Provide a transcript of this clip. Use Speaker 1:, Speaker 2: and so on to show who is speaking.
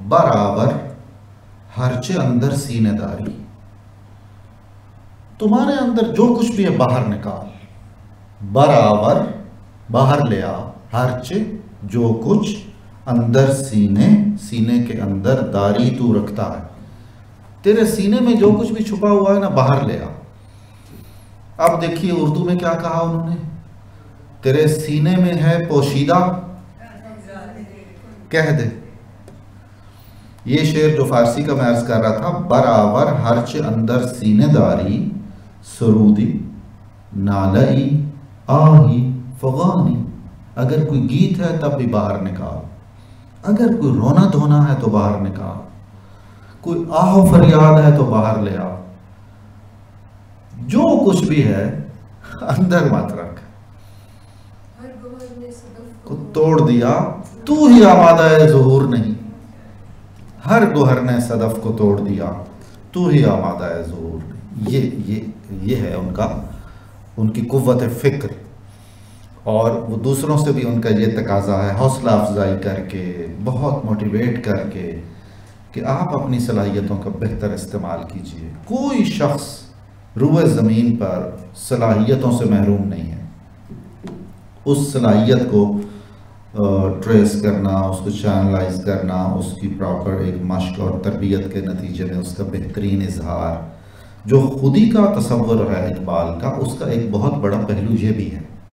Speaker 1: برابر ہرچے اندر سینے داری. تمہارے اندر جو کچھ بھی ہے باہر نکال. برابر باہر لے آ. ہرچے جو کچھ اندر سینے کے اندر داری تو رکھتا ہے. تیرے سینے میں جو کچھ بھی چھپا ہوا ہے نا باہر لے آ. اب دیکھیے اردو میں کیا کہا انہوں نے. تیرے سینے میں ہے پوشیدہ کہہ دے. یہ شعر جو فارسی کا میں عرض کر رہا تھا. برابر ہرچ اندر سینے داری سرودی نالئی آہی فغانی. اگر کوئی گیت ہے تب بھی باہر نکال. اگر کوئی رونا دھونا ہے تو باہر نکال. کوئی آہ و فریاد ہے تو باہر لے آ. جو کچھ بھی ہے اندر مت رکھ. کو توڑ دیا تو ہی آمادہ ہے ظہور نہیں. ہر گوہر نے صدف کو توڑ دیا تو ہی آمادہ ہے ظہور نہیں. یہ ہے ان کی قوت فکر. اور وہ دوسروں سے بھی ان کا یہ تقاضا ہے حوصلہ افزائی کر کے بہت موٹیویٹ کر کے کہ آپ اپنی صلاحیتوں کا بہتر استعمال کیجئے. کوئی شخص روئے زمین پر صلاحیتوں سے محروم نہیں ہے. اس صلاحیت کو ٹریس کرنا, اس کو چینلائز کرنا, اس کی پراپر ایک مشق اور تربیت کے نتیجے میں اس کا بہترین اظہار جو خودی کا تصور ہے اقبال کا, اس کا ایک بہت بڑا پہلو یہ بھی ہے